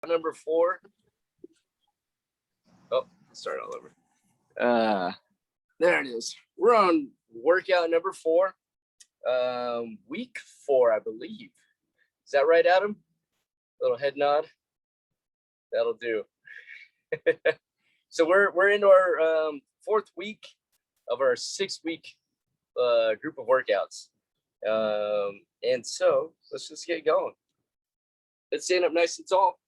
number 4. Oh, start all over. There it is. We're on workout number 4, week 4, I believe. Is that right, Adam? Little head nod. That'll do. So we're into our 4th week of our 6-week group of workouts. And so let's just get going. Let's stand up nice and tall.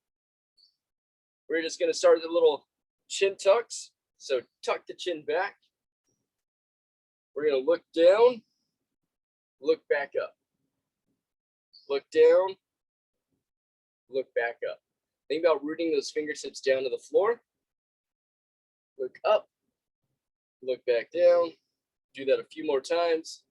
We're just going to start with a little chin tucks. So tuck the chin back. We're going to look down, look back up. Look down, look back up. Think about rooting those fingertips down to the floor. Look up, look back down. Do that a few more times.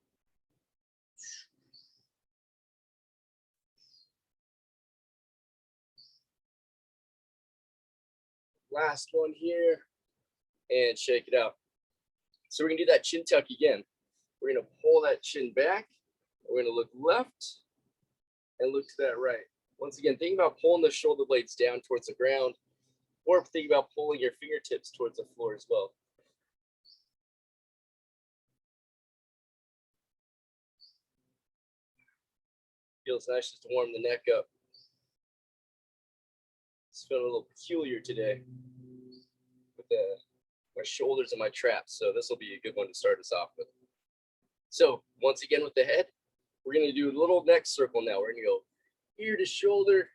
Last one here, and shake it out. So we're gonna do that chin tuck again. We're gonna pull that chin back. We're gonna look left and look to that right. Once again, think about pulling the shoulder blades down towards the ground, or think about pulling your fingertips towards the floor as well. Feels nice just to warm the neck up. It's feeling a little peculiar today with my shoulders and my traps, so this will be a good one to start us off with. So once again with the head, we're going to do a little neck circle now. We're going to go ear to shoulder,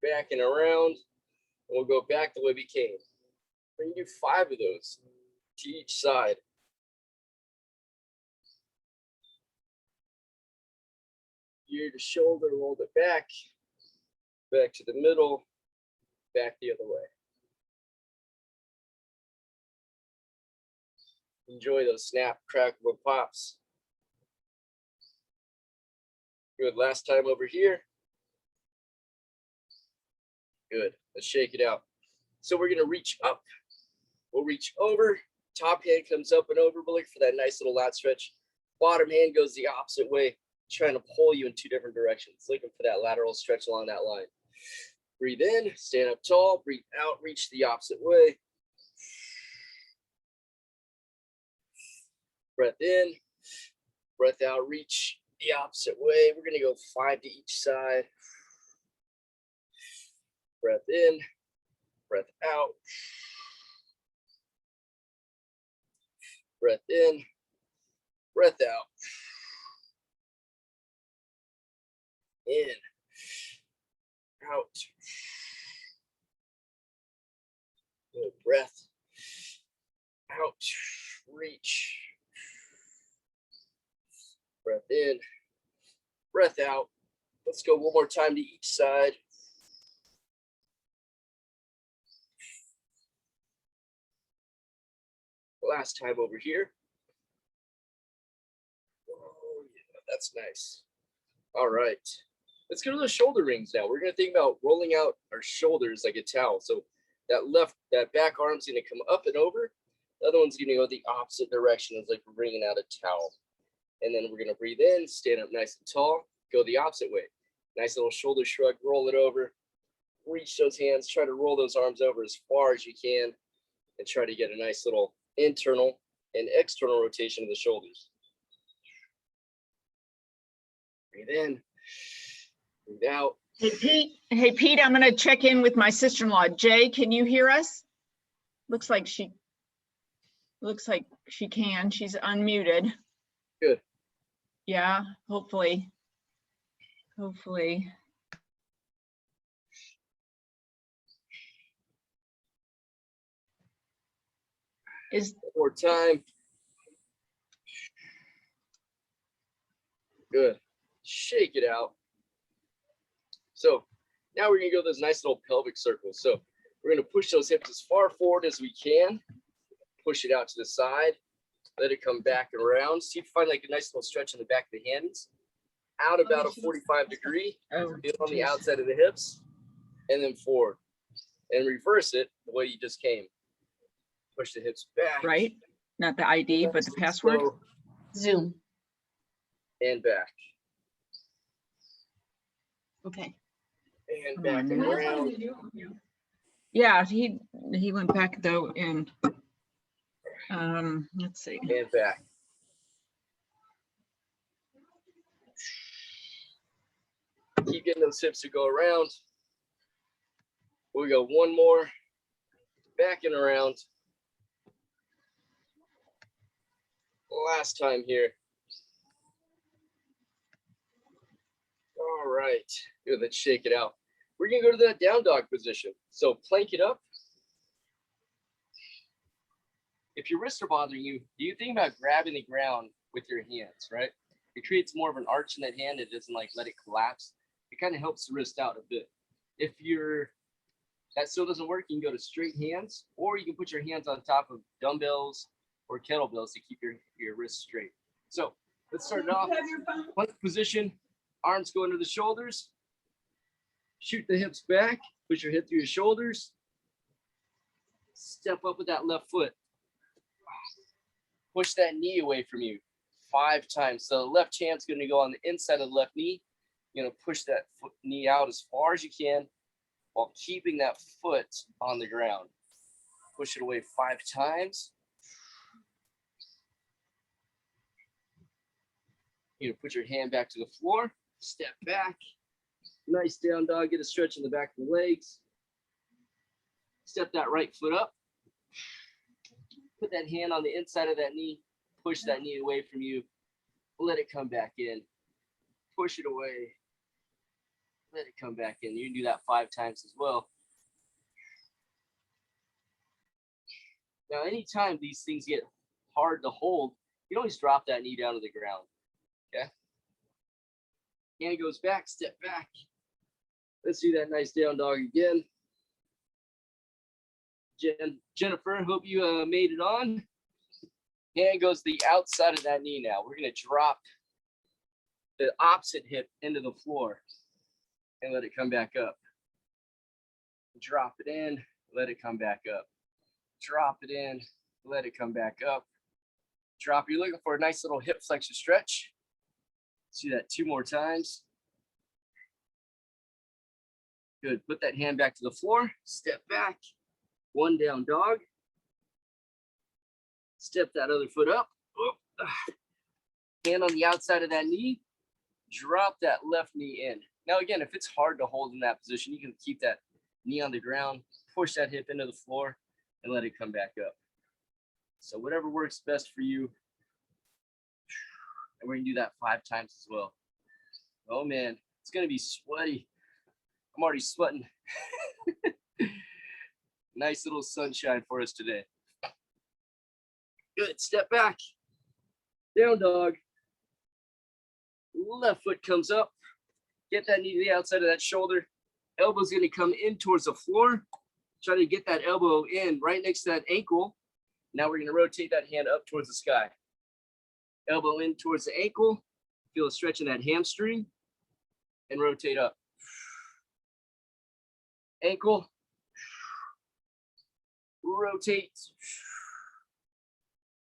back and around, and we'll go back the way we came. We're going to do 5 of those to each side. Ear to shoulder, roll it back, back to the middle, back the other way. Enjoy those snap, crackle, and pops. Good. Last time over here. Good. Let's shake it out. So we're going to reach up. We'll reach over. Top hand comes up and over. We'll look for that nice little lat stretch. Bottom hand goes the opposite way, trying to pull you in 2 different directions. Looking for that lateral stretch along that line. Breathe in, stand up tall. Breathe out, reach the opposite way. Breath in, breath out, reach the opposite way. We're going to go 5 to each side. Breath in, breath out. Breath in, breath out. In, out. Good. Breath out, reach. Breath in, breath out. Let's go one more time to each side. Last time over here. Oh, yeah, that's nice. All right. Let's go to the shoulder rings now. We're going to think about rolling out our shoulders like a towel. So that back arm's going to come up and over. The other one's going to go the opposite direction. It's like we're bringing out a towel. And then we're going to breathe in, stand up nice and tall, go the opposite way. Nice little shoulder shrug, roll it over, reach those hands, try to roll those arms over as far as you can, and try to get a nice little internal and external rotation of the shoulders. Breathe in, breathe out. Hey Pete, I'm going to check in with my sister-in-law. Jay, can you hear us? Looks like she can. She's unmuted. Good. Yeah, hopefully. Is one more time. Good. Shake it out. So now we're going to go those nice little pelvic circles. So we're going to push those hips as far forward as we can. Push it out to the side. Let it come back and around. See if you find like a nice little stretch in the back of the hands. Out about a 45 degree. Feel on the outside of the hips. And then forward. And reverse it the way you just came. Push the hips back. right? Not the ID, but the password. Slow. Zoom. And back. Okay. And back and around. Yeah, he went back though and let's see. And back. Keep getting those hips to go around. We go one more. Back and around. Last time here. All right. Good, let's shake it out. We're gonna go to that down dog position. So plank it up. If your wrists are bothering you, do you think about grabbing the ground with your hands, right? It creates more of an arch in that hand. It doesn't like let it collapse. It kind of helps the wrist out a bit. If that still doesn't work, you can go to straight hands, or you can put your hands on top of dumbbells or kettlebells to keep your wrists straight. So let's start it off. Plank position, arms go under the shoulders. Shoot the hips back, push your hip through your shoulders. Step up with that left foot. Push that knee away from you 5 times. So the left hand's going to go on the inside of the left knee. You're going to push that knee out as far as you can while keeping that foot on the ground. Push it away 5 times. You're going to put your hand back to the floor. Step back. Nice down dog. Get a stretch in the back of the legs. Step that right foot up. Put that hand on the inside of that knee. Push that knee away from you. Let it come back in. Push it away. Let it come back in. You can do that 5 times as well. Now, anytime these things get hard to hold, you always drop that knee down to the ground. Okay? Hand goes back, step back. Let's do that nice down dog again. Jennifer, hope you made it on. Hand goes to the outside of that knee now. We're going to drop the opposite hip into the floor and let it come back up. Drop it in, let it come back up. Drop it in, let it come back up. Drop. You're looking for a nice little hip flexor stretch. Let's do that 2 more times. Good. Put that hand back to the floor. Step back. 1 down dog. Step that other foot up. Hand on the outside of that knee. Drop that left knee in. Now, again, if it's hard to hold in that position, you can keep that knee on the ground, push that hip into the floor, and let it come back up. So whatever works best for you. And we're going to do that 5 times as well. Oh, man, it's going to be sweaty. I'm already sweating. Nice little sunshine for us today. Good. Step back. Down dog. Left foot comes up. Get that knee to the outside of that shoulder. Elbow's going to come in towards the floor. Try to get that elbow in right next to that ankle. Now we're going to rotate that hand up towards the sky. Elbow in towards the ankle. Feel a stretch in that hamstring. And rotate up. Ankle. Rotate.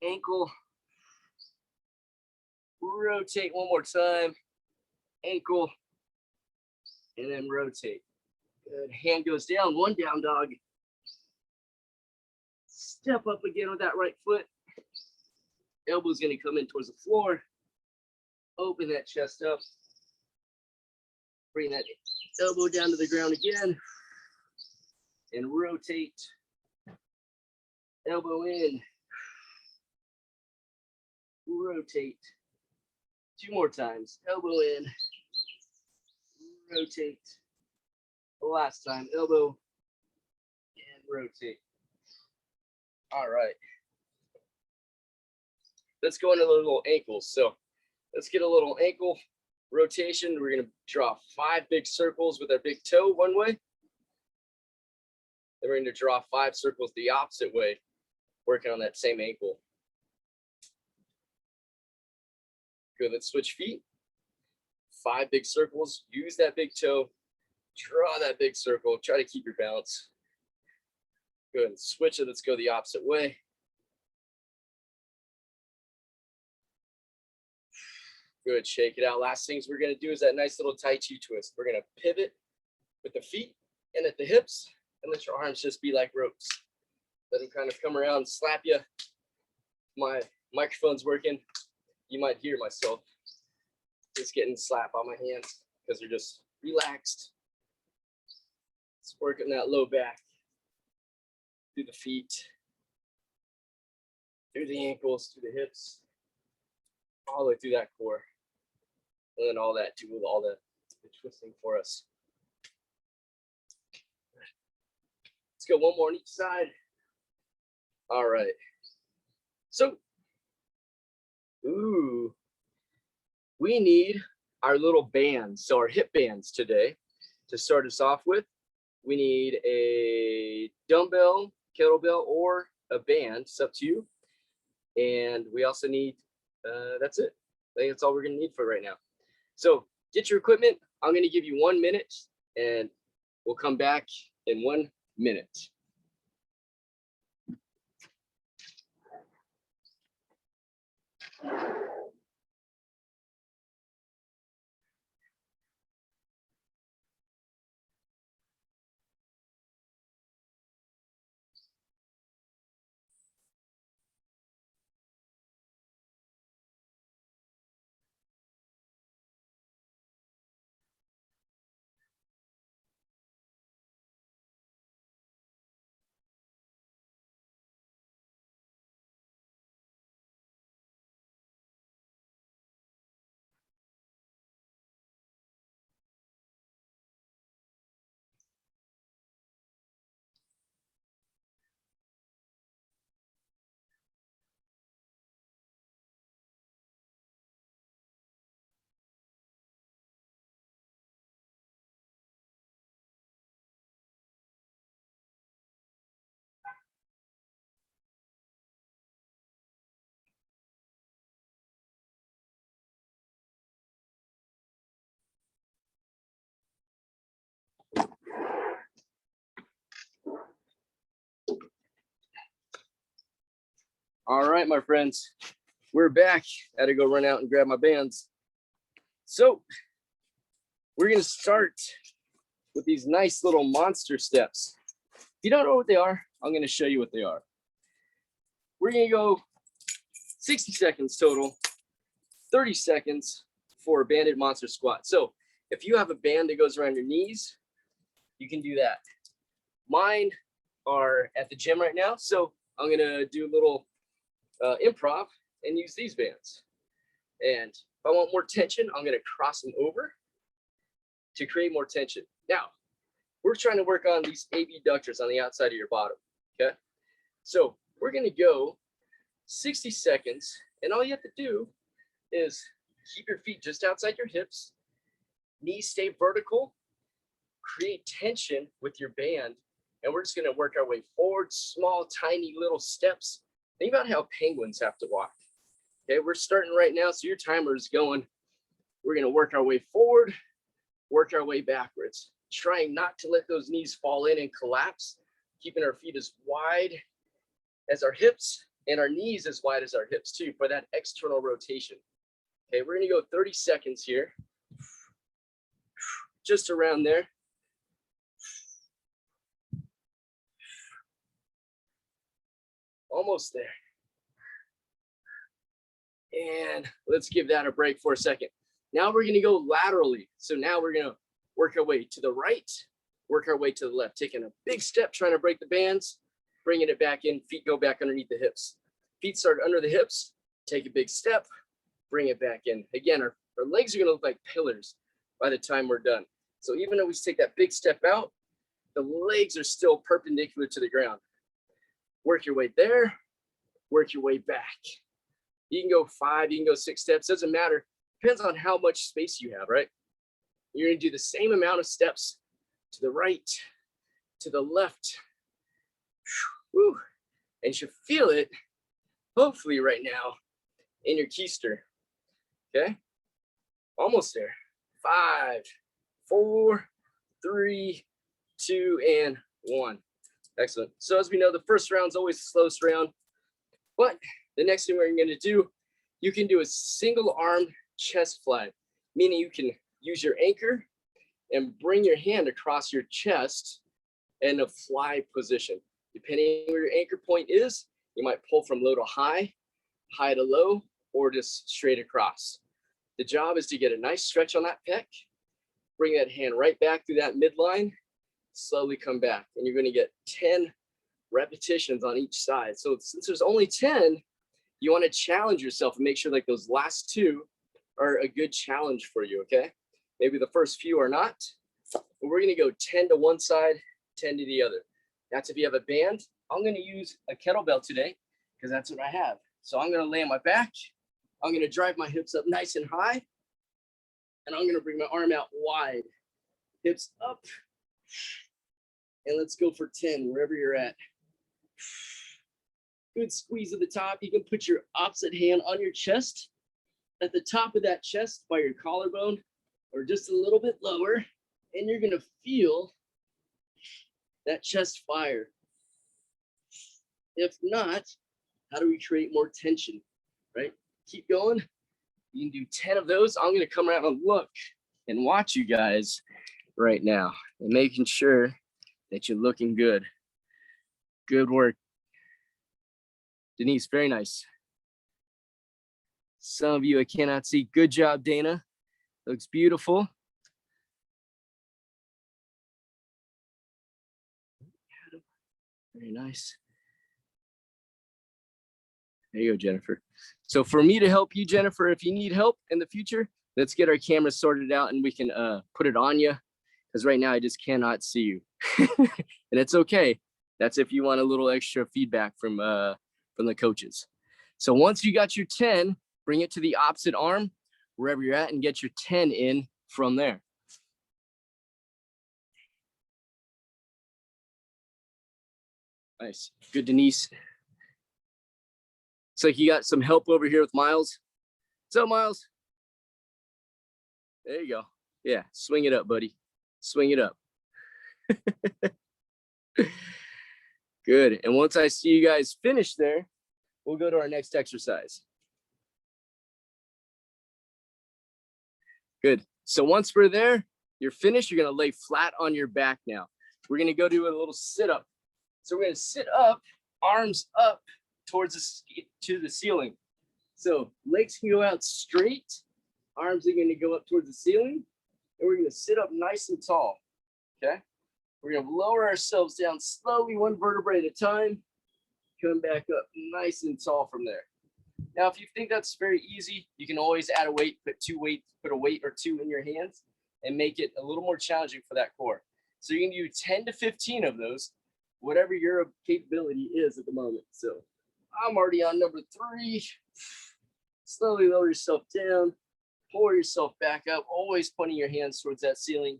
Ankle. Rotate 1 more time. Ankle. And then rotate. Good. Hand goes down. 1 down dog. Step up again with that right foot. Elbow's going to come in towards the floor. Open that chest up. Bring that elbow down to the ground again. And rotate. Elbow in. Rotate. 2 more times. Elbow in. Rotate. Last time. Elbow. And rotate. All right. Let's go into the little ankles. So let's get a little ankle rotation. We're going to draw 5 big circles with our big toe one way. Then we're going to draw 5 circles the opposite way, working on that same ankle. Good. Let's switch feet. 5 big circles. Use that big toe. Draw that big circle. Try to keep your balance. Good. Switch it. Let's go the opposite way. Good. Shake it out. Last things we're going to do is that nice little Tai Chi twist. We're going to pivot with the feet and at the hips, and let your arms just be like ropes. Let them kind of come around and slap you. My microphone's working. You might hear myself just getting slapped on my hands because they're just relaxed. It's working that low back, through the feet, through the ankles, through the hips, all the way through that core. And then all that, do all the twisting for us. Let's go one more on each side. All right. So, we need our little bands, so our hip bands today. To start us off with, we need a dumbbell, kettlebell, or a band. It's up to you. And we also need, that's it. I think that's all we're gonna need for right now. So get your equipment. I'm gonna give you 1 minute and we'll come back in 1 minute. All right, my friends, we're back. I had to go run out and grab my bands. So we're gonna start with these nice little monster steps. If you don't know what they are, I'm gonna show you what they are. We're gonna go 60 seconds total, 30 seconds for a banded monster squat. So if you have a band that goes around your knees, you can do that. Mine are at the gym right now, so I'm gonna do a little improv and use these bands. And if I want more tension, I'm gonna cross them over to create more tension. Now, we're trying to work on these abductors on the outside of your bottom, okay? So we're gonna go 60 seconds, and all you have to do is keep your feet just outside your hips, knees stay vertical, create tension with your band, and we're just gonna work our way forward, small, tiny little steps. Think about how penguins have to walk. Okay, we're starting right now, so your timer is going. We're gonna work our way forward, work our way backwards, trying not to let those knees fall in and collapse, keeping our feet as wide as our hips and our knees as wide as our hips too for that external rotation. Okay, we're gonna go 30 seconds here, just around there. Almost there. And let's give that a break for a second. Now we're gonna go laterally. So now we're gonna work our way to the right, work our way to the left, taking a big step, trying to break the bands, bringing it back in, feet go back underneath the hips. Feet start under the hips, take a big step, bring it back in. Again, our legs are gonna look like pillars by the time we're done. So even though we take that big step out, the legs are still perpendicular to the ground. Work your way there, work your way back. You can go 5, you can go 6 steps, doesn't matter. Depends on how much space you have, right? You're gonna do the same amount of steps to the right, to the left. Whew. And you should feel it, hopefully right now, in your keister, okay? Almost there. 5, 4, 3, 2, and 1. Excellent. So as we know, the first round is always the slowest round, but the next thing we're gonna do, you can do a single arm chest fly, meaning you can use your anchor and bring your hand across your chest in a fly position. Depending where your anchor point is, you might pull from low to high, high to low, or just straight across. The job is to get a nice stretch on that pec, bring that hand right back through that midline, slowly come back, and you're going to get 10 repetitions on each side. So since there's only 10, you want to challenge yourself and make sure like those last 2 are a good challenge for you, okay? Maybe the first few are not, but we're going to go 10 to one side, 10 to the other. That's if you have a band. I'm going to use a kettlebell today because that's what I have. So I'm going to lay on my back. I'm going to drive my hips up nice and high, and I'm going to bring my arm out wide, hips up, and let's go for 10 wherever you're at. Good squeeze at the top. You can put your opposite hand on your chest at the top of that chest by your collarbone or just a little bit lower, and you're going to feel that chest fire. If not, how do we create more tension, right? Keep going. You can do 10 of those. I'm going to come around and look and watch you guys right now and making sure that you're looking good. Good work. Denise, very nice. Some of you I cannot see. Good job, Dana. Looks beautiful. Very nice. There you go, Jennifer. So for me to help you, Jennifer, if you need help in the future, let's get our cameras sorted out and we can put it on you. Because right now I just cannot see you. And it's okay. That's if you want a little extra feedback from the coaches. So once you got your 10, bring it to the opposite arm, wherever you're at, and get your 10 in from there. Nice. Good, Denise. Looks like you got some help over here with Miles. What's up, Miles? There you go. Yeah, swing it up, buddy. Swing it up. Good. And once I see you guys finish there, we'll go to our next exercise. Good. So once we're there, you're finished, you're going to lay flat on your back now. We're going to go do a little sit up. So we're going to sit up, arms up towards the ceiling. So legs can go out straight, arms are going to go up towards the ceiling, and we're going to sit up nice and tall. Okay? We're going to lower ourselves down slowly, one vertebrae at a time, come back up nice and tall from there. Now, if you think that's very easy, you can always add a weight, put a weight or 2 in your hands and make it a little more challenging for that core. So you can do 10 to 15 of those, whatever your capability is at the moment. So I'm already on number 3. Slowly lower yourself down, pull yourself back up, always pointing your hands towards that ceiling.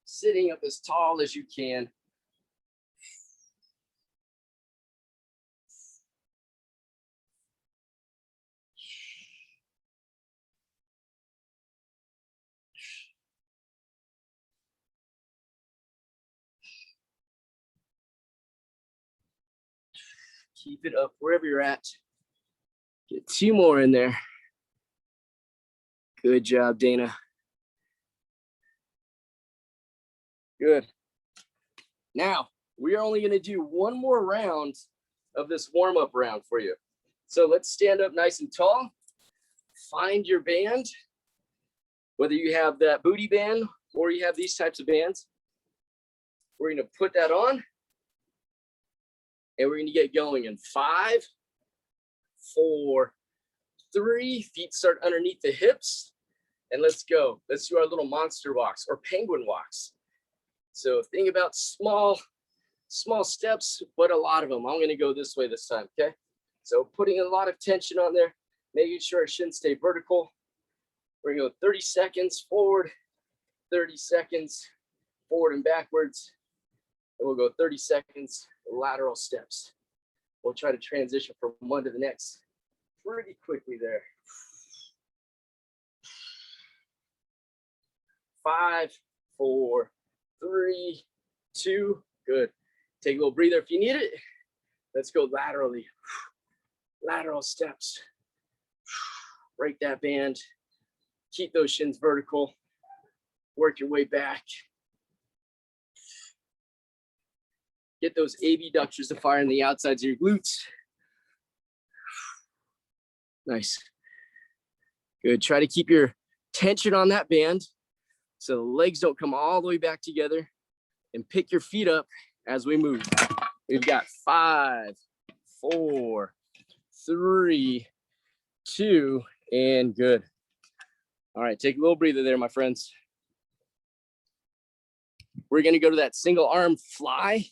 Sitting up as tall as you can. Keep it up wherever you're at. Get 2 more in there. Good job, Dana. Good. Now, we are only going to do 1 more round of this warm-up round for you. So let's stand up nice and tall. Find your band, whether you have that booty band or you have these types of bands. We're going to put that on, and we're going to get going in 5, 4, 3. Feet start underneath the hips, and let's go. Let's do our little monster walks or penguin walks. So think about small steps, but a lot of them. I'm going to go this way this time, okay? So putting a lot of tension on there, making sure our shins stay vertical. We're going to go 30 seconds forward, 30 seconds forward and backwards, and we'll go 30 seconds lateral steps. We'll try to transition from one to the next pretty quickly there. 5, 4, 3, 2, good. Take a little breather if you need it. Let's go laterally. Lateral steps. Break that band. Keep those shins vertical. Work your way back. Get those abductors to fire in the outsides of your glutes. Nice. Good. Try to keep your tension on that band so the legs don't come all the way back together, and pick your feet up as we move. We've got 5, 4, 3, 2, and good. All right, take a little breather there, my friends. We're gonna go to that single arm fly.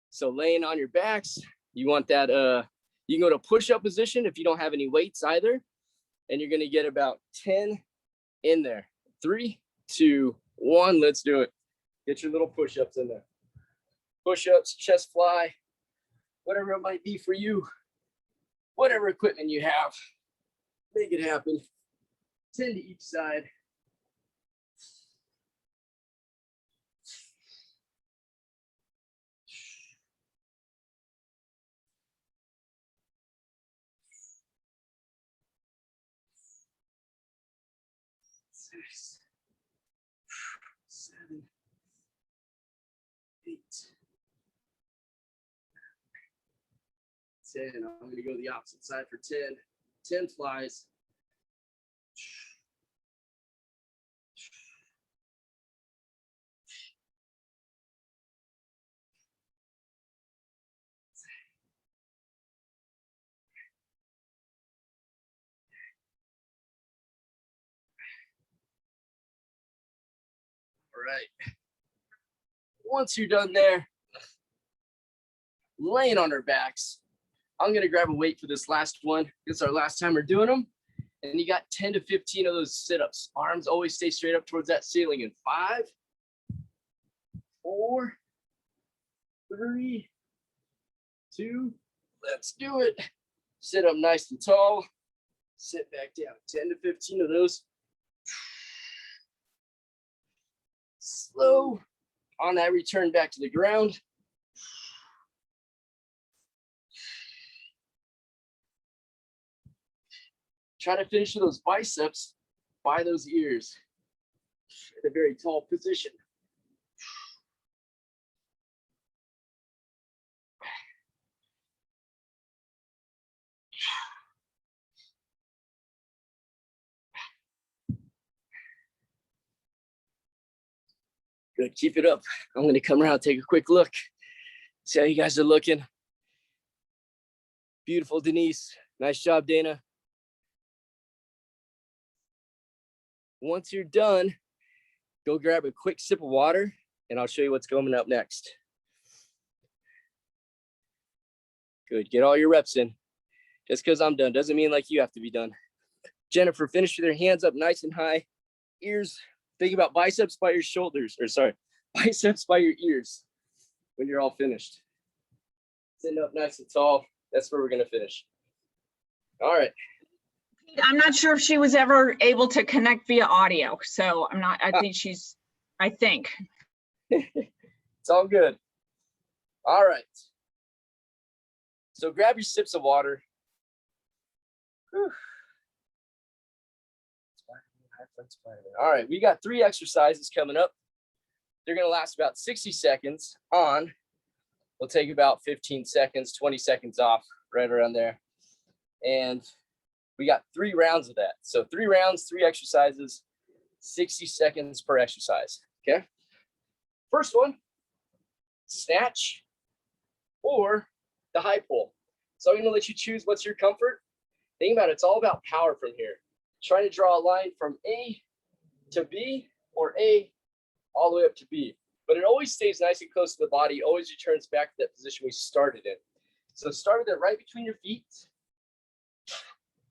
So laying on your backs, you want that, you can go to push-up position if you don't have any weights either. And you're gonna get about 10 in there. 3, 2, 1, let's do it. Get your little push-ups in there. Push-ups, chest fly, whatever it might be for you, whatever equipment you have, make it happen. 10 to each side. Six, 7, 8, 10. I'm going to go the opposite side for 10. 10 flies. All right. Once you're done there, laying on our backs, I'm going to grab a weight for this last one. It's our last time we're doing them. And you got 10 to 15 of those sit-ups. Arms always stay straight up towards that ceiling in 5, 4, 3, 2, let's do it. Sit up nice and tall. Sit back down. 10 to 15 of those. Slow. On that return back to the ground. Try to finish those biceps by those ears at a very tall position. Good, keep it up. I'm going to come around, take a quick look, see how you guys are looking. Beautiful, Denise. Nice job, Dana. Once you're done, go grab a quick sip of water, and I'll show you what's coming up next. Good, get all your reps in. Just because I'm done doesn't mean like you have to be done. Jennifer, finish with your hands up nice and high. Ears, think about biceps by your shoulders, or sorry, biceps by your ears when you're all finished. Sitting up nice and tall. That's where we're going to finish. All right. I'm not sure if she was ever able to connect via audio, so I'm not, I think. It's all good. All right. So grab your sips of water. Whew. All right, we got 3 exercises coming up. They're going to last about 60 seconds on. We'll take about 15 seconds, 20 seconds off, right around there. And we got 3 rounds of that. So 3 rounds, 3 exercises, 60 seconds per exercise. Okay. First one, snatch or the high pull. So I'm going to let you choose what's your comfort. Think about it. It's all about power from here. Trying to draw a line from A to B or A all the way up to B. But it always stays nice and close to the body, always returns back to that position we started in. So start with it right between your feet.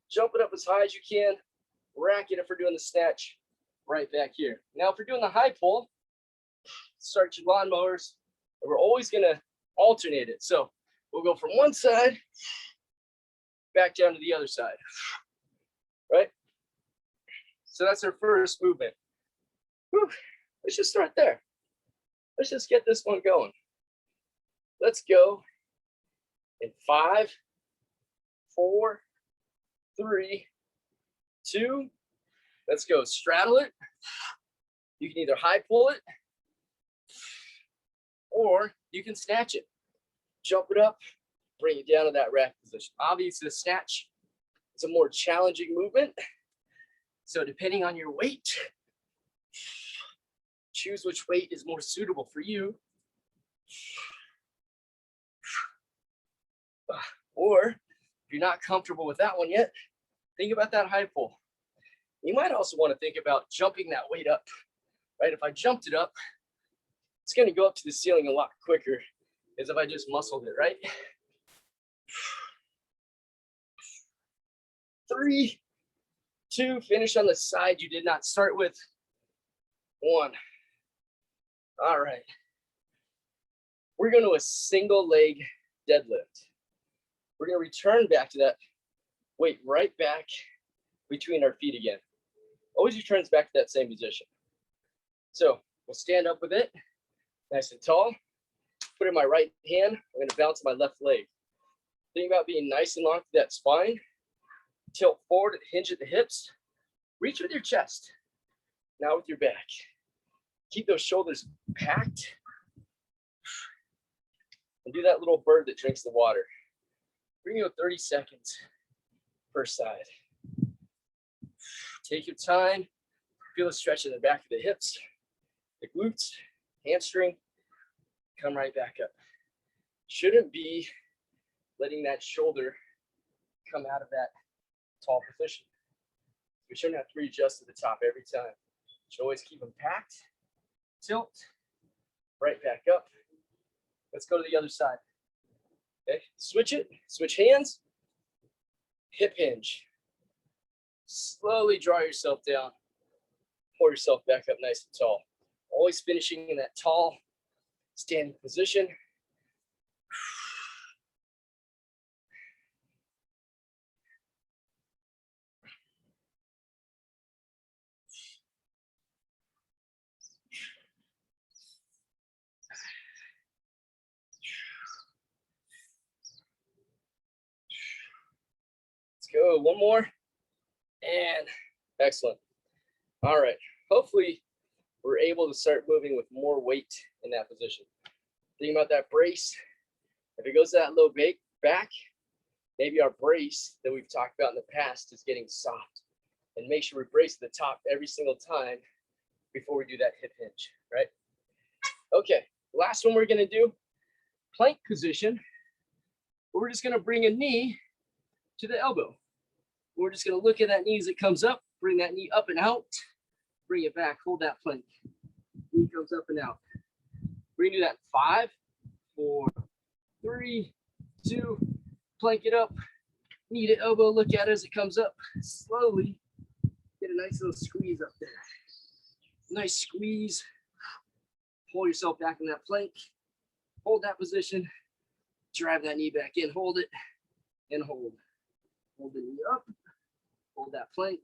Jump it up as high as you can. Rack it if we're doing the snatch right back here. Now, if we're doing the high pull, start your lawnmowers. And we're always going to alternate it. So we'll go from one side back down to the other side. Right? So that's our first movement. Whew. Let's just start there. Let's just get this one going. Let's go in 5, 4, 3, 2. Let's go. Straddle it. You can either high pull it or you can snatch it. Jump it up, bring it down to that rack position. Obviously, the snatch is a more challenging movement. So depending on your weight, choose which weight is more suitable for you. Or if you're not comfortable with that one yet, think about that high pull. You might also want to think about jumping that weight up, right? If I jumped it up, it's going to go up to the ceiling a lot quicker as if I just muscled it, right? 3, 2, finish on the side you did not start with. 1. All right. We're going to a single leg deadlift. We're going to return back to that weight right back between our feet again. Always returns back to that same position. So we'll stand up with it, nice and tall. Put it in my right hand. I'm going to bounce my left leg. Think about being nice and long through that spine. Tilt forward, hinge at the hips. Reach with your chest. Now with your back. Keep those shoulders packed. And do that little bird that drinks the water. Bring you 30 seconds per side. Take your time. Feel a stretch in the back of the hips, the glutes, hamstring. Come right back up. Shouldn't be letting that shoulder come out of that tall position. We shouldn't have to readjust to the top every time. Should always keep them packed. Tilt. Right back up. Let's go to the other side. Okay, switch it. Switch hands. Hip hinge. Slowly draw yourself down. Pull yourself back up nice and tall. Always finishing in that tall standing position. Let's go. One more. And excellent. All right. Hopefully, we're able to start moving with more weight in that position. Think about that brace. If it goes to that low back, maybe our brace that we've talked about in the past is getting soft. And make sure we brace the top every single time before we do that hip hinge, right? Okay, last one we're gonna do, plank position. We're just gonna bring a knee to the elbow. We're just gonna look at that knee as it comes up, bring that knee up and out, bring it back, hold that plank. Knee comes up and out. We're gonna do that in 5, 4, 3, 2, plank it up, knee to elbow, look at it as it comes up. Slowly get a nice little squeeze up there. Nice squeeze. Pull yourself back in that plank. Hold that position. Drive that knee back in, hold it, and hold. Hold the knee up, hold that plank.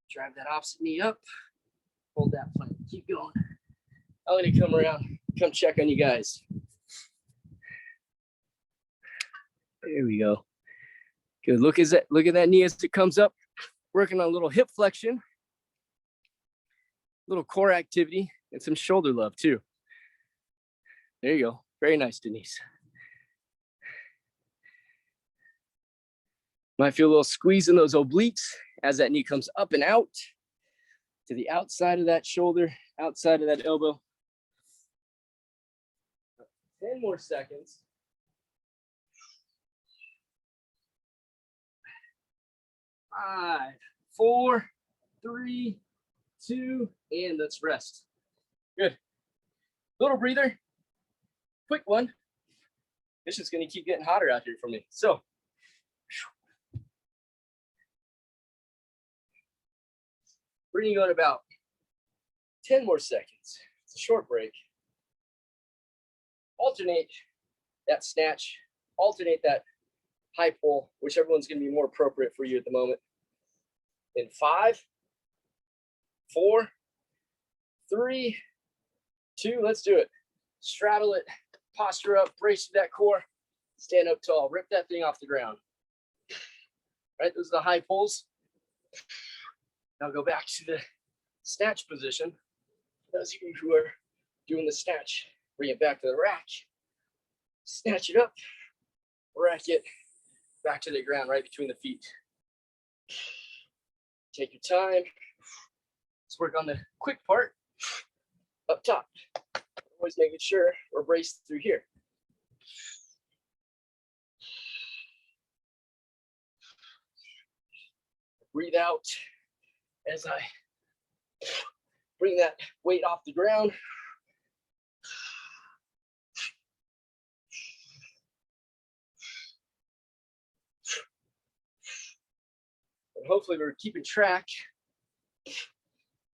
Drive that opposite knee up, hold that plank. Keep going. I'm gonna come around, come check on you guys. There we go. Good. Look at that knee as it comes up. Working on a little hip flexion, little core activity, and some shoulder love too. There you go. Very nice, Denise. Might feel a little squeeze in those obliques as that knee comes up and out to the outside of that shoulder, outside of that elbow. 10 more seconds. 5, 4, 3, 2, and let's rest. Good. Little breather. Quick one. This is going to keep getting hotter out here for me. So, we're going to go in about 10 more seconds. It's a short break. Alternate that snatch, alternate that high pull, whichever one's going to be more appropriate for you at the moment. In 5, 4, 3, 2, let's do it. Straddle it, posture up, brace that core, stand up tall, rip that thing off the ground. Right, those are the high pulls. Now go back to the snatch position. Those of you who are doing the snatch, bring it back to the rack, snatch it up, rack it back to the ground right between the feet. Take your time. Let's work on the quick part up top. Always making sure we're braced through here. Breathe out as I bring that weight off the ground. And hopefully we're keeping track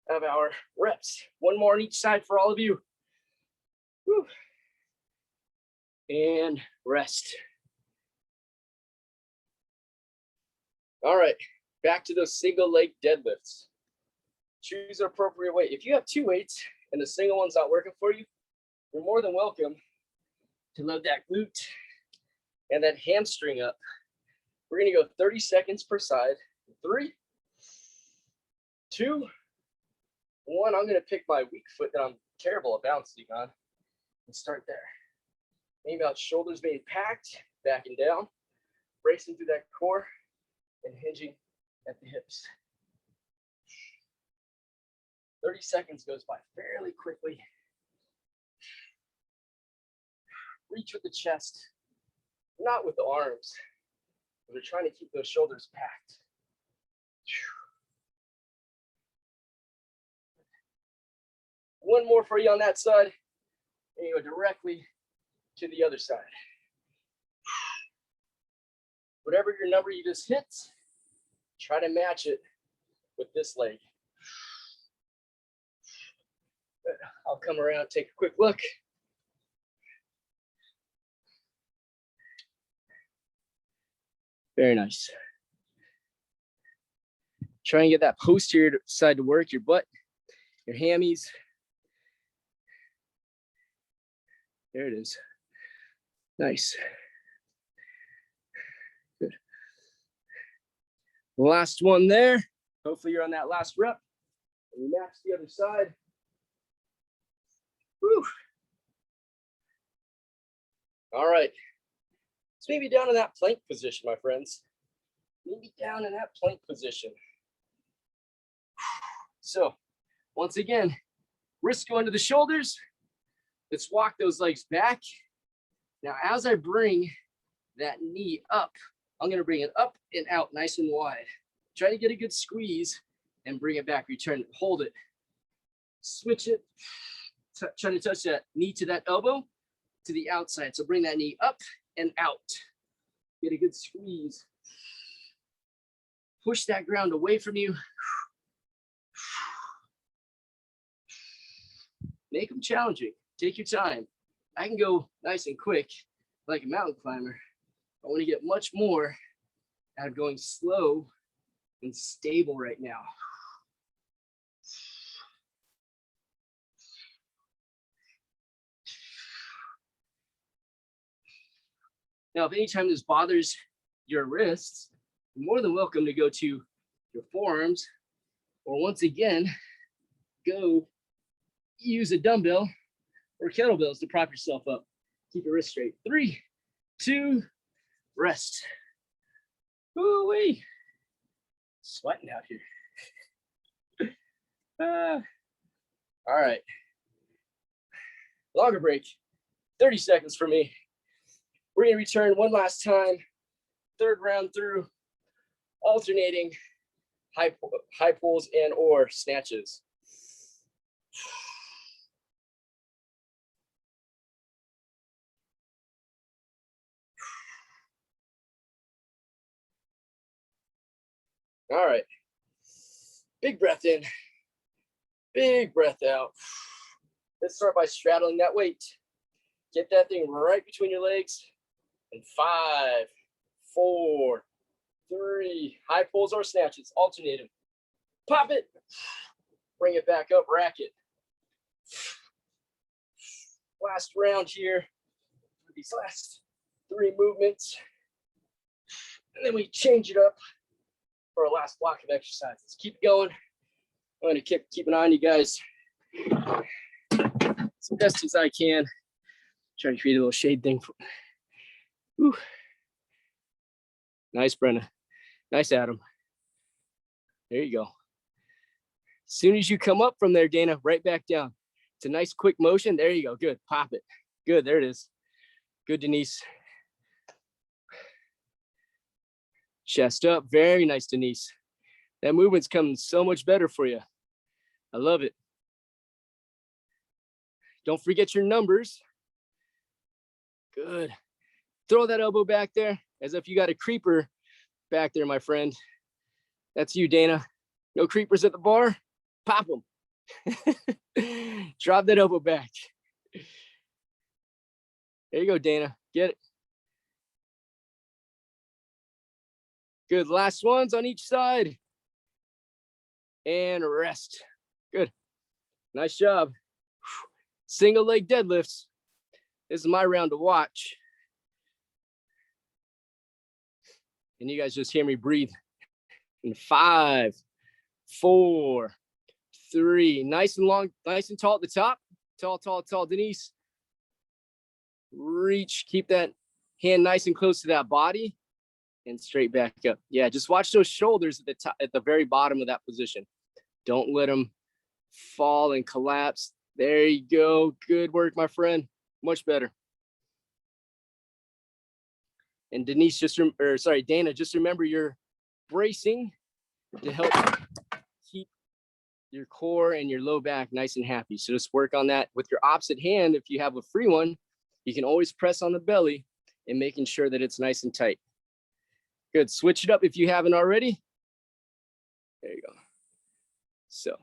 of our reps. One more on each side for all of you. Whew. And rest. All right, back to those single leg deadlifts. Choose an appropriate weight. If you have two weights and the single one's not working for you, you're more than welcome to load that glute and that hamstring up. We're gonna go 30 seconds per side. 3, 2, 1. I'm gonna pick my weak foot that I'm terrible at bouncing on and start there. Maybe out shoulders being packed, backing down, bracing through that core and hinging at the hips. 30 seconds goes by fairly quickly. Reach with the chest, not with the arms. We're trying to keep those shoulders packed. One more for you on that side, and you go directly to the other side. Whatever your number you just hit, try to match it with this leg. I'll come around, take a quick look. Very nice. Try and get that posterior side to work, your butt, your hammies. There it is. Nice. Good. Last one there. Hopefully you're on that last rep. And you match the other side. Whew. All right. Let's maybe down in that plank position, my friends. Maybe down in that plank position. So once again, wrists go into the shoulders. Let's walk those legs back. Now, as I bring that knee up, I'm gonna bring it up and out nice and wide. Try to get a good squeeze and bring it back, return it, hold it. Switch it, try to touch that knee to that elbow to the outside. So bring that knee up and out. Get a good squeeze. Push that ground away from you. Make them challenging. Take your time. I can go nice and quick like a mountain climber. I want to get much more out of going slow and stable right now. Now, if anytime this bothers your wrists, you're more than welcome to go to your forearms, or once again, go use a dumbbell or kettlebells to prop yourself up. Keep your wrist straight. 3, 2, rest. Woo-wee. Sweating out here. All right. Longer break. 30 seconds for me. We're going to return one last time. Third round through, alternating high pulls and or snatches. All right. Big breath in. Big breath out. Let's start by straddling that weight. Get that thing right between your legs. And 5, 4, 3. High pulls or snatches. Alternate them. Pop it. Bring it back up. Rack it. Last round here. These last 3 movements. And then we change it up for our last block of exercises. Keep going. I'm going to keep an eye on you guys as best as I can. Try to create a little shade thing. Whew. Nice, Brenna. Nice, Adam. There you go. As soon as you come up from there, Dana, right back down. It's a nice quick motion. There you go. Good. Pop it. Good. There it is. Good, Denise. Chest up. Very nice, Denise. That movement's coming so much better for you. I love it. Don't forget your numbers. Good. Throw that elbow back there as if you got a creeper back there, my friend. That's you, Dana. No creepers at the bar? Pop them. Drop that elbow back. There you go, Dana. Get it. Good. Last ones on each side. And rest. Good. Nice job. Single leg deadlifts. This is my round to watch. And you guys just hear me breathe. In 5, 4, 3. Nice and long, nice and tall at the top. Tall, tall, tall. Denise. Reach. Keep that hand nice and close to that body. And straight back up. Yeah, just watch those shoulders at the top, at the very bottom of that position. Don't let them fall and collapse. There you go. Good work, my friend. Much better. And Denise, Dana, just remember you're bracing to help keep your core and your low back nice and happy. So just work on that with your opposite hand. If you have a free one, you can always press on the belly and making sure that it's nice and tight. Good. Switch it up if you haven't already. There you go. So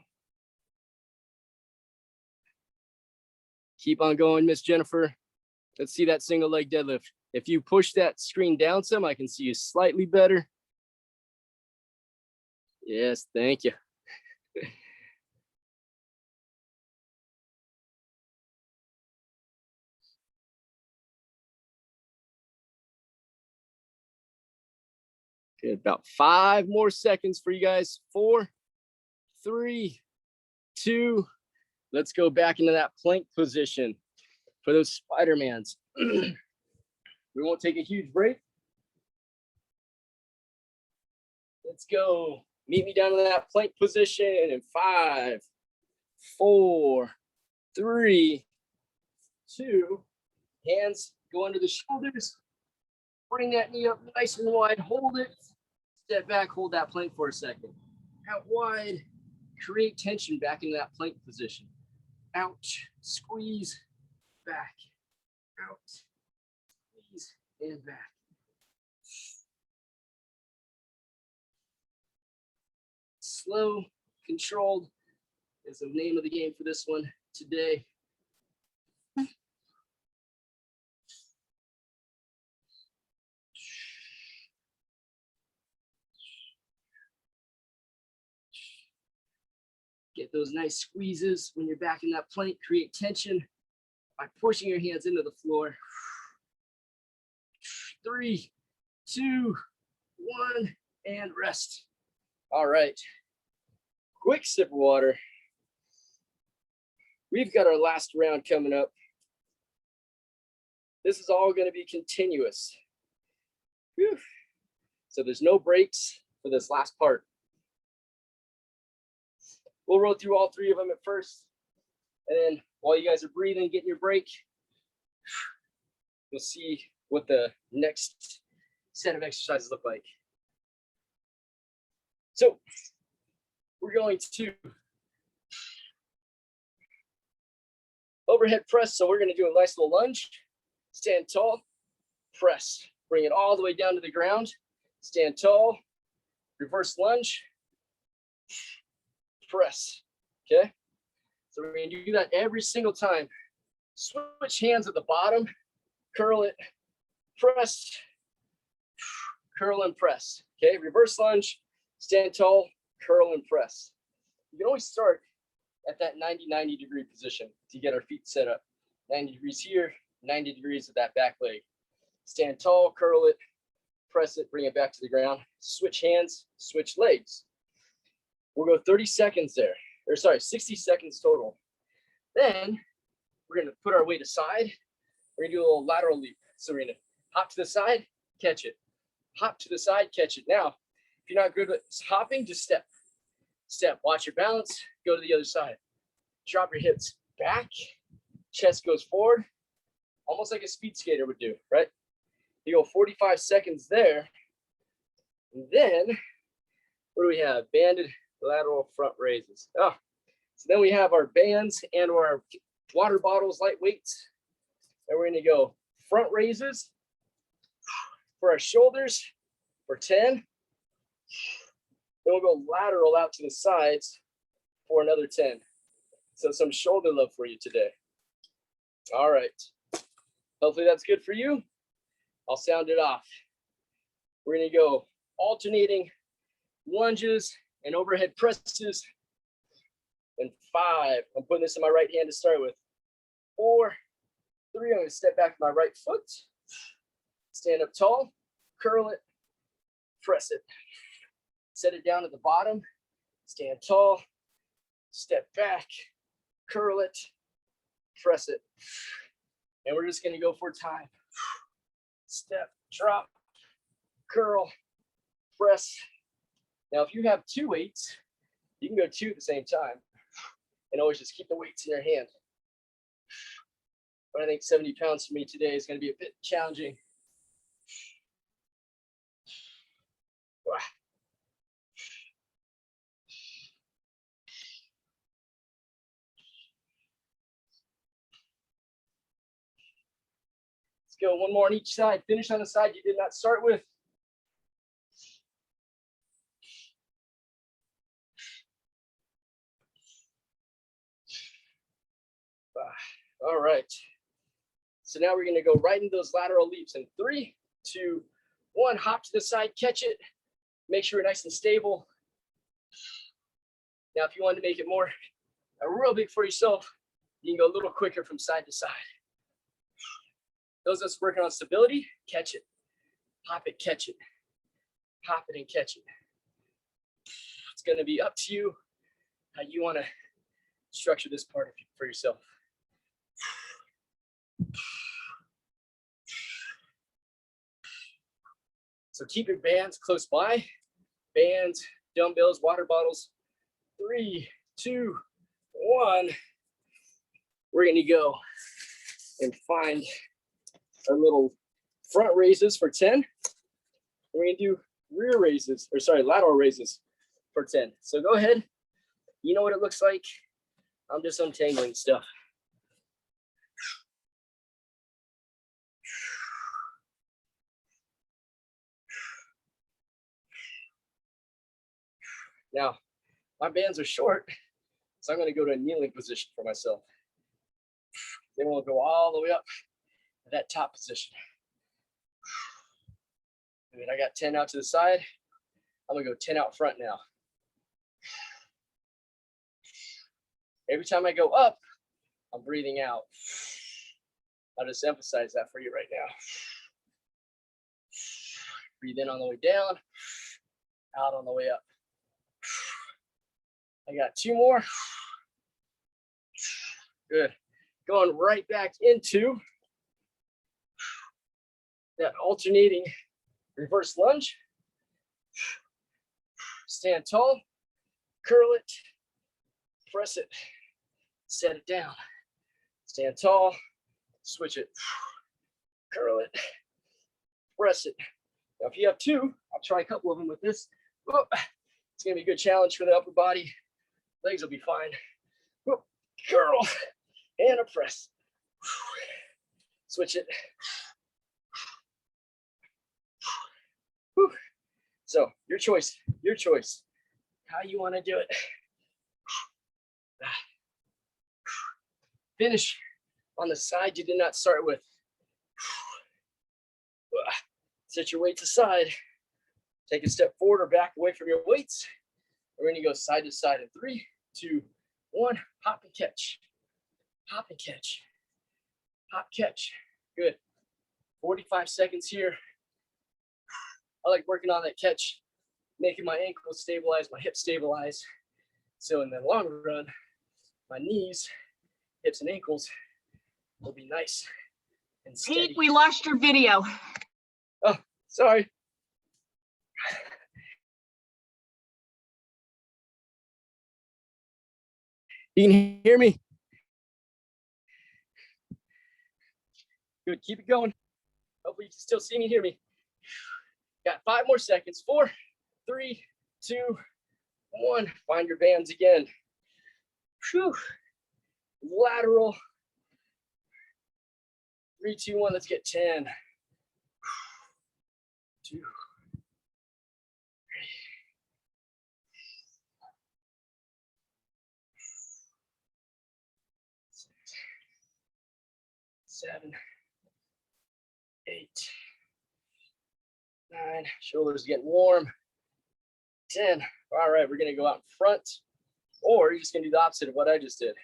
keep on going, Miss Jennifer. Let's see that single leg deadlift. If you push that screen down some, I can see you slightly better. Yes, thank you. Good, about 5 more seconds for you guys. 4, 3, 2. Let's go back into that plank position for those Spider-Mans. We won't take a huge break. Let's go. Meet me down in that plank position in 5, 4, 3, 2. Hands go under the shoulders. Bring that knee up nice and wide. Hold it. Step back. Hold that plank for a second. Out wide. Create tension back into that plank position. Out. Squeeze. Back. Out. Squeeze. And back. Slow, controlled is the name of the game for this one today. Get those nice squeezes when you're back in that plank. Create tension by pushing your hands into the floor. 3, 2, 1, and rest. All right. Quick sip of water. We've got our last round coming up. This is all going to be continuous. Whew. So there's no breaks for this last part. We'll roll through all 3 of them at first. And then while you guys are breathing, getting your break, you'll see what the next set of exercises look like. So we're going to overhead press. So we're going to do a nice little lunge. Stand tall, press. Bring it all the way down to the ground. Stand tall, reverse lunge, press. Okay? So we're going to do that every single time. Switch hands at the bottom, curl it, press, curl and press. Okay? Reverse lunge, stand tall, curl and press. You can always start at that 90 degree position to get our feet set up. 90 degrees here, 90 degrees at that back leg. Stand tall, curl it, press it, bring it back to the ground. Switch hands, switch legs. We'll go 30 seconds there. Or sorry, 60 seconds total. Then we're gonna put our weight aside. We're gonna do a little lateral leap. So we're gonna hop to the side, catch it. Hop to the side, catch it. Now, if you're not good with hopping, just step. Step, watch your balance, go to the other side. Drop your hips back, chest goes forward, almost like a speed skater would do, right? You go 45 seconds there. And then, what do we have? Banded lateral front raises. Oh, so then we have our bands and our water bottles, light weights. And we're gonna go front raises for our shoulders for 10. Then we'll go lateral out to the sides for another 10. So some shoulder love for you today. All right. Hopefully that's good for you. I'll sound it off. We're gonna go alternating lunges and overhead presses. And 5, I'm putting this in my right hand to start with. 4, 3, I'm gonna step back with my right foot. Stand up tall, curl it, press it. Set it down at the bottom, stand tall, step back, curl it, press it. And we're just gonna go for time. Step, drop, curl, press. Now, if you have 2 weights, you can go 2 at the same time and always just keep the weights in your hand. But I think 70 pounds for me today is gonna be a bit challenging. Go one more on each side. Finish on the side you did not start with. All right. So now we're going to go right into those lateral leaps in 3, 2, 1. Hop to the side, catch it. Make sure you're nice and stable. Now, if you want to make it more aerobic for yourself, you can go a little quicker from side to side. Those of us working on stability, catch it, hop it, catch it, hop it and catch it. It's going to be up to you how you want to structure this part for yourself. So keep your bands close by. Bands, dumbbells, water bottles. 3, 2, 1. We're going to go and find our little front raises for 10. We're going to do lateral raises for 10. So go ahead. You know what it looks like. I'm just untangling stuff. Now, my bands are short, so I'm going to go to a kneeling position for myself. Then we'll go all the way up to that top position. And then I got 10 out to the side. I'm going to go 10 out front now. Every time I go up, I'm breathing out. I'll just emphasize that for you right now. Breathe in on the way down, out on the way up. I got 2 more. Good. Going right back into that alternating reverse lunge. Stand tall, curl it, press it, set it down. Stand tall, switch it, curl it, press it. Now, if you have 2, I'll try a couple of them with this. It's gonna be a good challenge for the upper body. Legs will be fine. Curl and a press. Switch it. So your choice, how you want to do it. Finish on the side you did not start with. Set your weights aside. Take a step forward or back away from your weights. We're going to go side to side in 3, 2, 1. Hop and catch. Hop and catch. Hop, catch. Good. 45 seconds here. I like working on that catch, making my ankles stabilize, my hips stabilize. So in the long run, my knees hips and ankles will be nice and steady. Pete, we lost your video. Oh, sorry. You can hear me? Good, keep it going. Hopefully you can still see me, hear me. Got 5 more seconds. 4, 3, 2, 1. Find your bands again. Whew. Lateral. 3, 2, 1. Let's get 10. 2, 3, 6, 7, 8, 9. Shoulders getting warm. 10. All right, we're gonna go out in front, or you're just gonna do the opposite of what I just did.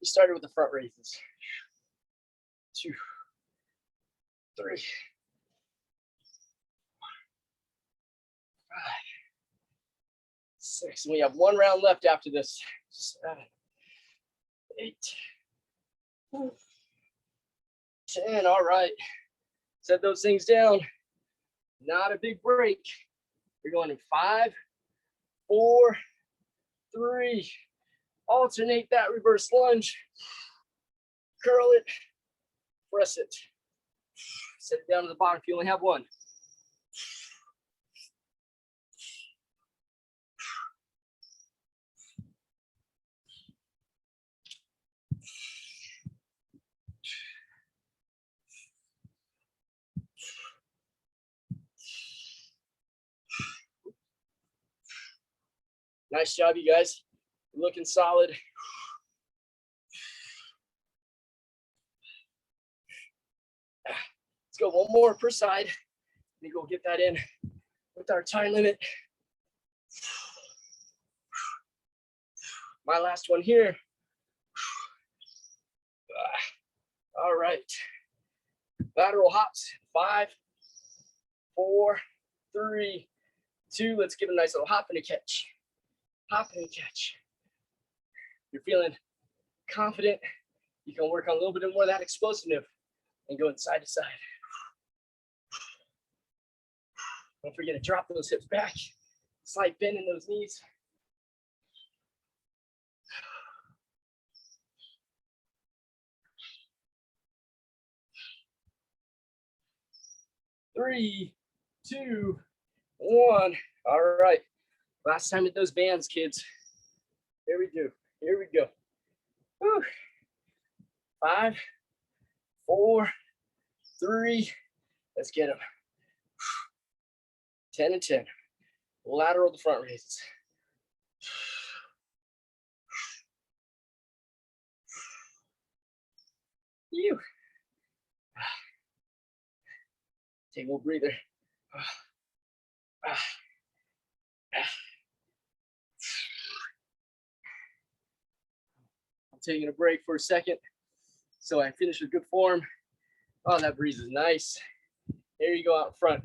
You started with the front raises. 2, 3, 5, 6. And we have 1 round left after this. 7, 8, 10. All right. Set those things down. Not a big break. You're going in 5, 4, 3. Alternate that reverse lunge. Curl it. Press it. Set it down to the bottom if you only have 1. Nice job, you guys. You're looking solid. Let's go 1 more per side. Let me go get that in with our time limit. My last one here. All right. Lateral hops. 5, 4, 3, 2. Let's give it a nice little hop and a catch. Hop and catch. You're feeling confident. You can work on a little bit more of that explosiveness and going side to side. Don't forget to drop those hips back. Slight bend in those knees. Three, 2, 1. All right. Last time with those bands, kids. Here we do. Here we go. Whew. 5, 4, 3. Let's get them. 10 and 10. Lateral to front raises. You. Take a little breather. I'm taking a break for a second so I finish with good form. Oh, that breeze is nice. There you go out in front.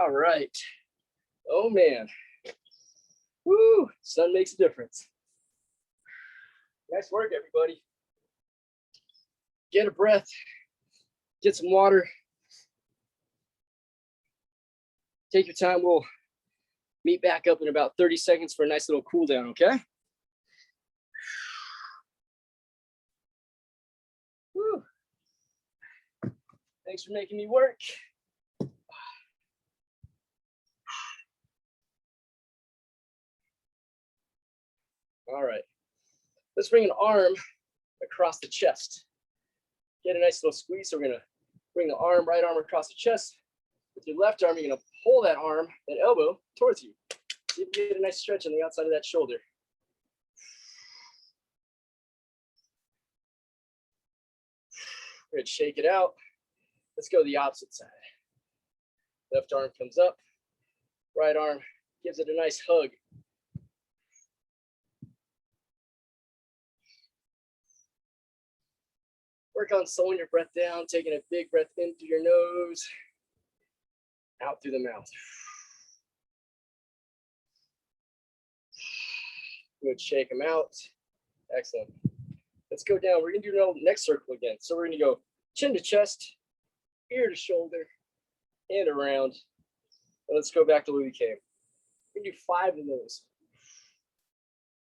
All right. Oh man. Woo, sun makes a difference. Nice work, everybody. Get a breath, get some water. Take your time. We'll meet back up in about 30 seconds for a nice little cool down, okay? Woo. Thanks for making me work. All right, let's bring an arm across the chest. Get a nice little squeeze. So we're gonna bring the right arm across the chest. With your left arm, you're gonna pull that arm, that elbow towards you. See if you get a nice stretch on the outside of that shoulder. Good, shake it out. Let's go to the opposite side. Left arm comes up, right arm gives it a nice hug. Work on slowing your breath down, taking a big breath in through your nose, out through the mouth. Good, shake them out. Excellent. Let's go down. We're gonna do the neck circle again. So we're gonna go chin to chest, ear to shoulder, and around. And let's go back to where we came. We're gonna do 5 of those.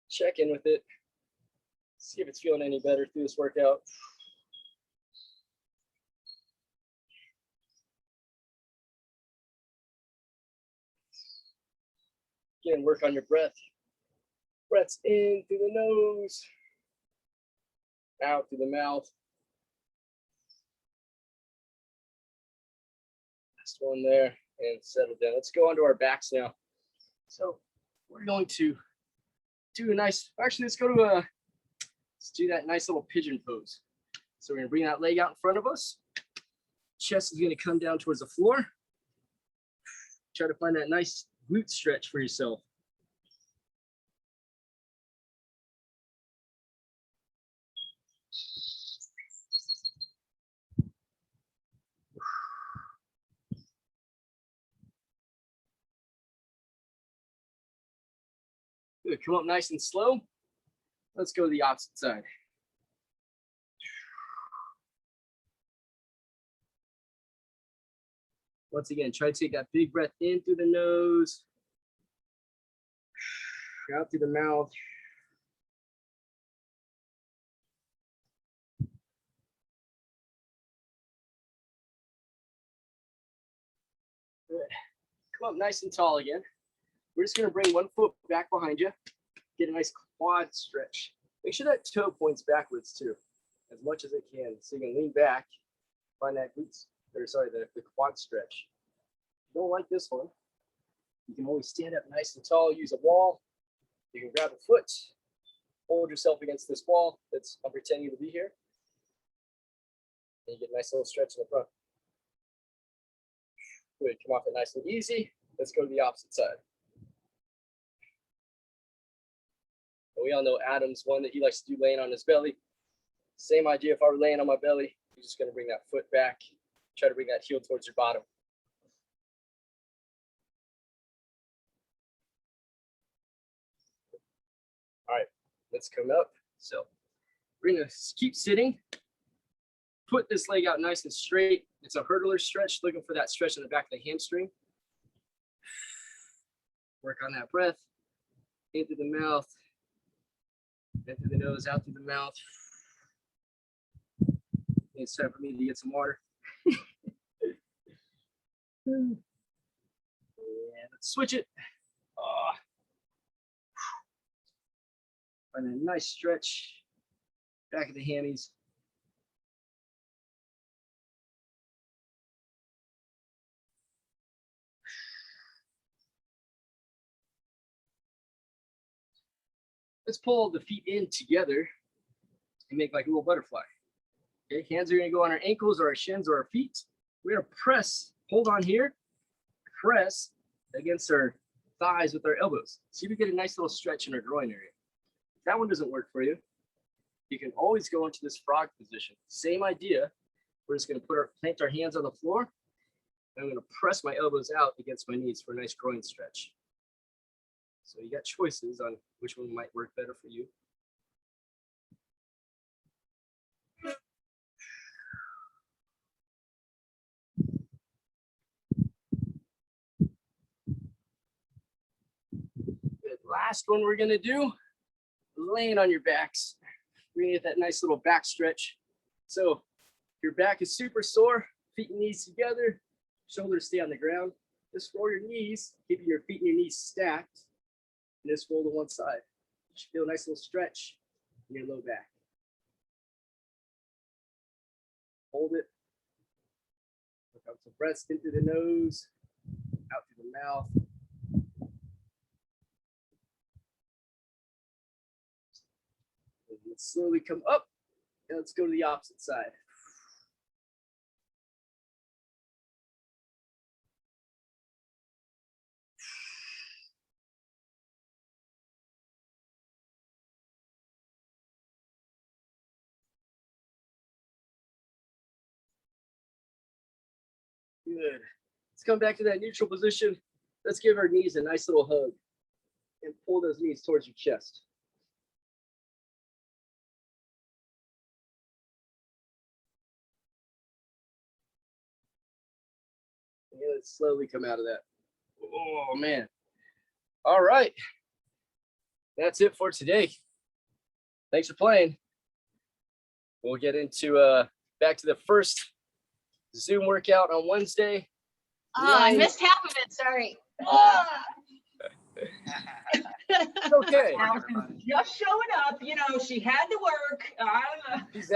Check in with it. See if it's feeling any better through this workout. Again, work on your breath. Breaths in through the nose, out through the mouth. Last one there, and settle down. Let's go onto our backs now. So we're going to do a nice, actually let's do that nice little pigeon pose. So we're gonna bring that leg out in front of us. Chest is gonna come down towards the floor. Try to find that nice glute stretch for yourself. Good, come up nice and slow. Let's go to the opposite side. Once again, try to take that big breath in through the nose, out through the mouth. Good. Come up nice and tall again. We're just gonna bring one foot back behind you, get a nice quad stretch. Make sure that toe points backwards too, as much as it can. So you can lean back, find that glutes, or sorry, the quad stretch. If you don't like this one, you can always stand up nice and tall, use a wall. You can grab a foot, hold yourself against this wall that's I'm pretending to be here. And you get a nice little stretch in the front. Good, come off it nice and easy. Let's go to the opposite side. We all know Adam's one that he likes to do laying on his belly. Same idea. If I were laying on my belly, you're just going to bring that foot back. Try to bring that heel towards your bottom. All right, let's come up. So we're going to keep sitting. Put this leg out nice and straight. It's a hurdler stretch, looking for that stretch in the back of the hamstring. Work on that breath. In through the mouth. In through the nose, out through the mouth. It's time for me to get some water. And let's switch it. Find a nice stretch. Back of the hammies. Let's pull the feet in together and make like a little butterfly. Okay, hands are gonna go on our ankles or our shins or our feet. We're gonna press, hold on here, press against our thighs with our elbows. See if we get a nice little stretch in our groin area. If that one doesn't work for you, you can always go into this frog position. Same idea. We're just gonna plant our hands on the floor. And I'm gonna press my elbows out against my knees for a nice groin stretch. So you got choices on which one might work better for you. Good. Last one we're gonna do, laying on your backs. We're gonna get that nice little back stretch. So if your back is super sore, feet and knees together, shoulders stay on the ground. Just roll your knees, keeping your feet and your knees stacked. And just roll to one side. You should feel a nice little stretch in your low back. Hold it. Look up some breaths in through the nose, out through the mouth. And let's slowly come up, and let's go to the opposite side. Good. Let's come back to that neutral position. Let's give our knees a nice little hug and pull those knees towards your chest. Yeah, let's slowly come out of that. Oh, man. All right. That's it for today. Thanks for playing. We'll get into back to the first Zoom workout on Wednesday. Oh, I missed half of it. Sorry. It's okay. Allison's just showing up, you know, she had to work. I don't know. She's